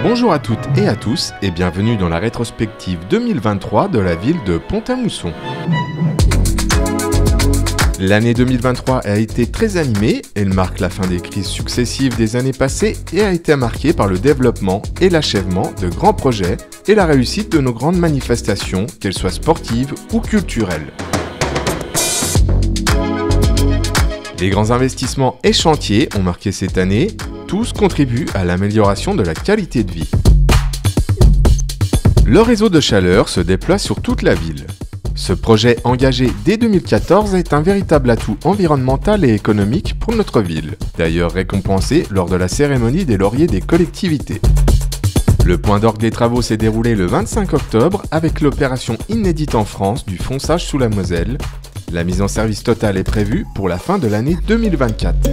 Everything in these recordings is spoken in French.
Bonjour à toutes et à tous et bienvenue dans la rétrospective 2023 de la ville de Pont-à-Mousson. L'année 2023 a été très animée, elle marque la fin des crises successives des années passées et a été marquée par le développement et l'achèvement de grands projets et la réussite de nos grandes manifestations, qu'elles soient sportives ou culturelles. Les grands investissements et chantiers ont marqué cette année, tous contribuent à l'amélioration de la qualité de vie. Le réseau de chaleur se déploie sur toute la ville. Ce projet engagé dès 2014 est un véritable atout environnemental et économique pour notre ville, d'ailleurs récompensé lors de la cérémonie des lauriers des collectivités. Le point d'orgue des travaux s'est déroulé le 25 octobre avec l'opération inédite en France du fonçage sous la Moselle. La mise en service totale est prévue pour la fin de l'année 2024.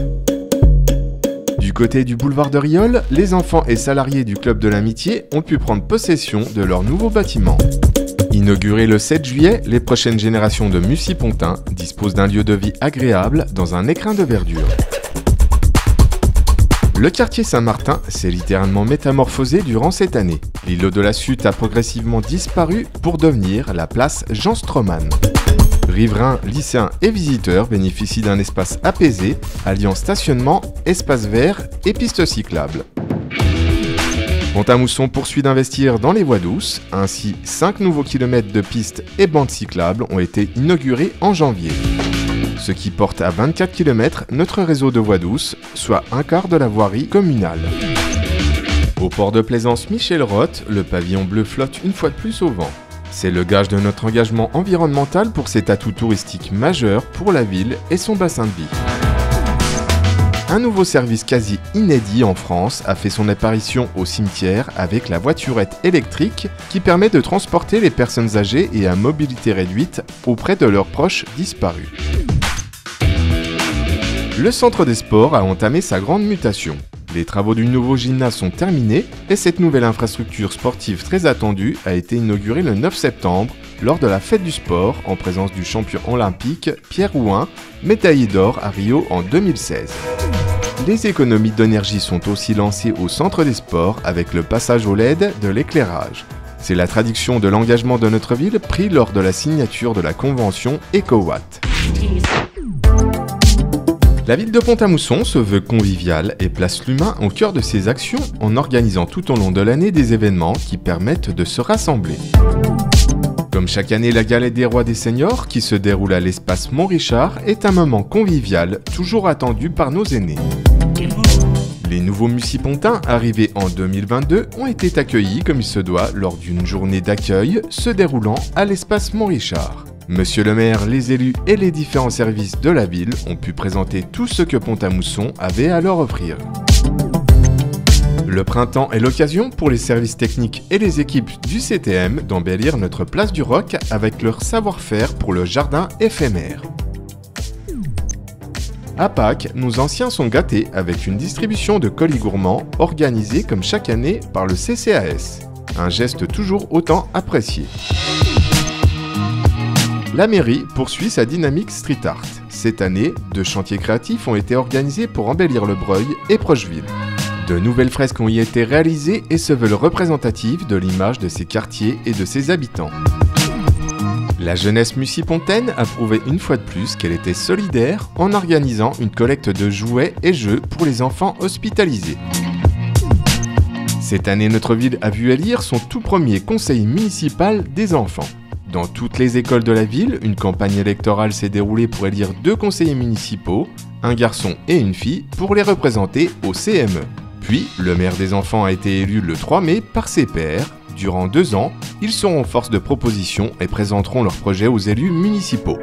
Du côté du boulevard de Rieule, les enfants et salariés du Club de l'Amitié ont pu prendre possession de leur nouveau bâtiment. Inauguré le 7 juillet, les prochaines générations de Mussy-Pontins disposent d'un lieu de vie agréable dans un écrin de verdure. Le quartier Saint-Martin s'est littéralement métamorphosé durant cette année. L'îlot de la Sutte a progressivement disparu pour devenir la place Jean Stroman. Riverains, lycéens et visiteurs bénéficient d'un espace apaisé, alliant stationnement, espace vert et pistes cyclables. Pont-à-Mousson poursuit d'investir dans les voies douces, ainsi 5 nouveaux kilomètres de pistes et bandes cyclables ont été inaugurés en janvier. Ce qui porte à 24 km notre réseau de voies douces, soit un quart de la voirie communale. Au port de plaisance Michel Roth, le pavillon bleu flotte une fois de plus au vent. C'est le gage de notre engagement environnemental pour cet atout touristique majeur pour la ville et son bassin de vie. Un nouveau service quasi inédit en France a fait son apparition au cimetière avec la voiturette électrique qui permet de transporter les personnes âgées et à mobilité réduite auprès de leurs proches disparus. Le centre des sports a entamé sa grande mutation. Les travaux du nouveau gymnase sont terminés et cette nouvelle infrastructure sportive très attendue a été inaugurée le 9 septembre lors de la fête du sport en présence du champion olympique Pierre Houin, médaillé d'or à Rio en 2016. Les économies d'énergie sont aussi lancées au centre des sports avec le passage au LED de l'éclairage. C'est la traduction de l'engagement de notre ville pris lors de la signature de la convention EcoWatt. La ville de Pont-à-Mousson se veut conviviale et place l'humain au cœur de ses actions en organisant tout au long de l'année des événements qui permettent de se rassembler. Comme chaque année, la galette des rois des seniors, qui se déroule à l'espace Mont-Richard, est un moment convivial toujours attendu par nos aînés. Les nouveaux Mussy-Pontins, arrivés en 2022, ont été accueillis comme il se doit lors d'une journée d'accueil se déroulant à l'espace Mont-Richard. Monsieur le maire, les élus et les différents services de la ville ont pu présenter tout ce que Pont-à-Mousson avait à leur offrir. Le printemps est l'occasion pour les services techniques et les équipes du CTM d'embellir notre place du Roc avec leur savoir-faire pour le jardin éphémère. À Pâques, nos anciens sont gâtés avec une distribution de colis gourmands organisée comme chaque année par le CCAS. Un geste toujours autant apprécié. La mairie poursuit sa dynamique street art. Cette année, 2 chantiers créatifs ont été organisés pour embellir le Breuil et Procheville. De nouvelles fresques ont y été réalisées et se veulent représentatives de l'image de ces quartiers et de ses habitants. La jeunesse mussy-pontaine a prouvé une fois de plus qu'elle était solidaire en organisant une collecte de jouets et jeux pour les enfants hospitalisés. Cette année, notre ville a vu élire son tout premier conseil municipal des enfants. Dans toutes les écoles de la ville, une campagne électorale s'est déroulée pour élire 2 conseillers municipaux, un garçon et une fille, pour les représenter au CME. Puis, le maire des enfants a été élu le 3 mai par ses pairs. Durant 2 ans, ils seront force de proposition et présenteront leurs projets aux élus municipaux.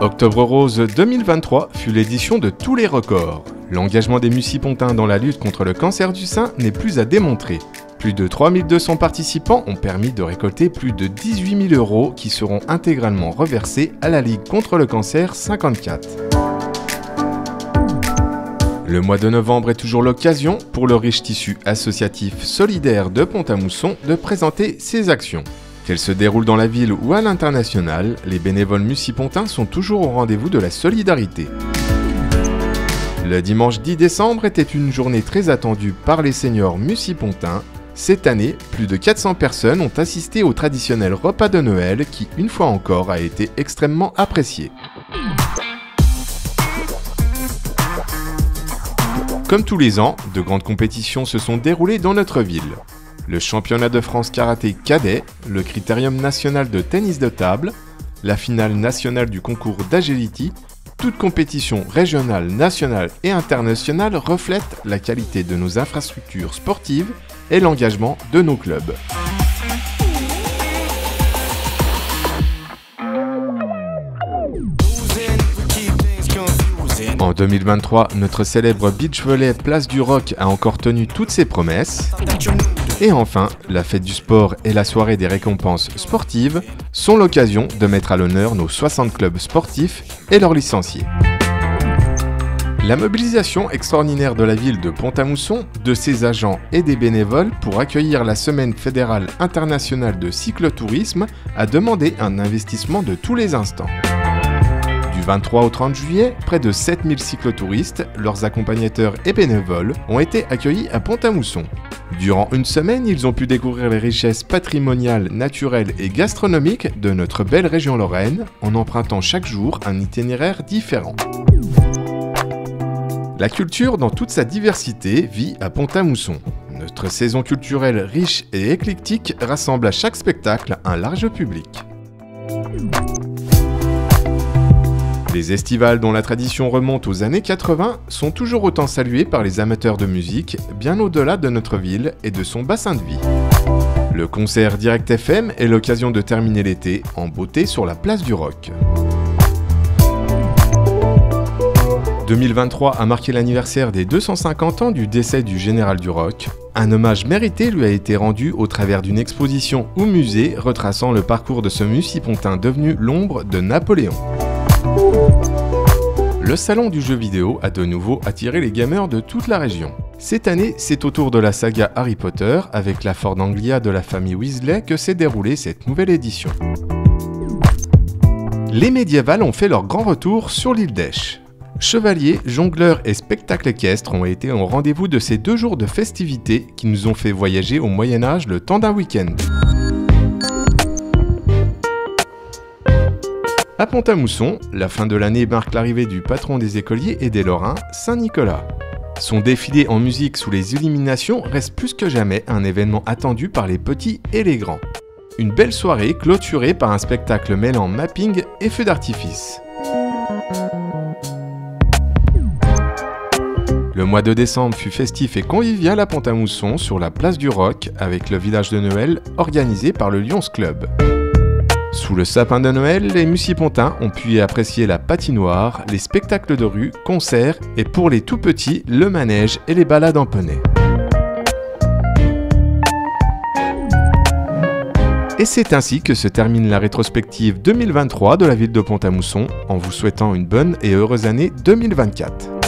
Octobre Rose 2023 fut l'édition de tous les records. L'engagement des Mussy-Pontins dans la lutte contre le cancer du sein n'est plus à démontrer. Plus de 3200 participants ont permis de récolter plus de 18 000 € qui seront intégralement reversés à la Ligue contre le cancer 54. Le mois de novembre est toujours l'occasion pour le riche tissu associatif solidaire de Pont-à-Mousson de présenter ses actions. Qu'elles se déroulent dans la ville ou à l'international, les bénévoles Mussy-Pontins sont toujours au rendez-vous de la solidarité. Le dimanche 10 décembre était une journée très attendue par les seniors mucipontins. Cette année, plus de 400 personnes ont assisté au traditionnel repas de Noël qui, une fois encore, a été extrêmement apprécié. Comme tous les ans, de grandes compétitions se sont déroulées dans notre ville. Le championnat de France karaté cadet, le critérium national de tennis de table, la finale nationale du concours d'agility, toute compétition régionale, nationale et internationale reflète la qualité de nos infrastructures sportives et l'engagement de nos clubs. En 2023, notre célèbre beach volley Place du Roc a encore tenu toutes ses promesses. Et enfin, la fête du sport et la soirée des récompenses sportives sont l'occasion de mettre à l'honneur nos 60 clubs sportifs et leurs licenciés. La mobilisation extraordinaire de la ville de Pont-à-Mousson, de ses agents et des bénévoles pour accueillir la Semaine fédérale internationale de cyclotourisme a demandé un investissement de tous les instants. Du 23 au 30 juillet, près de 7000 cyclotouristes, leurs accompagnateurs et bénévoles ont été accueillis à Pont-à-Mousson. Durant une semaine, ils ont pu découvrir les richesses patrimoniales, naturelles et gastronomiques de notre belle région Lorraine en empruntant chaque jour un itinéraire différent. La culture dans toute sa diversité vit à Pont-à-Mousson. Notre saison culturelle riche et éclectique rassemble à chaque spectacle un large public. Les estivales dont la tradition remonte aux années 80 sont toujours autant saluées par les amateurs de musique, bien au-delà de notre ville et de son bassin de vie. Le concert Direct FM est l'occasion de terminer l'été en beauté sur la place du Roc. 2023 a marqué l'anniversaire des 250 ans du décès du général du Roc. Un hommage mérité lui a été rendu au travers d'une exposition au musée retraçant le parcours de ce mucipontain devenu l'ombre de Napoléon. Le salon du jeu vidéo a de nouveau attiré les gamers de toute la région. Cette année, c'est au tour de la saga Harry Potter, avec la Ford Anglia de la famille Weasley, que s'est déroulée cette nouvelle édition. Les médiévales ont fait leur grand retour sur l'île d'Esch. Chevaliers, jongleurs et spectacles équestres ont été au rendez-vous de ces 2 jours de festivités qui nous ont fait voyager au Moyen-Âge le temps d'un week-end. À Pont-à-Mousson, la fin de l'année marque l'arrivée du patron des écoliers et des Lorrains, Saint-Nicolas. Son défilé en musique sous les illuminations reste plus que jamais un événement attendu par les petits et les grands. Une belle soirée clôturée par un spectacle mêlant mapping et feux d'artifice. Le mois de décembre fut festif et convivial à Pont-à-Mousson sur la place du Roc avec le village de Noël organisé par le Lions Club. Sous le sapin de Noël, les mucipontins ont pu y apprécier la patinoire, les spectacles de rue, concerts et pour les tout petits, le manège et les balades en poney. Et c'est ainsi que se termine la rétrospective 2023 de la ville de Pont-à-Mousson en vous souhaitant une bonne et heureuse année 2024.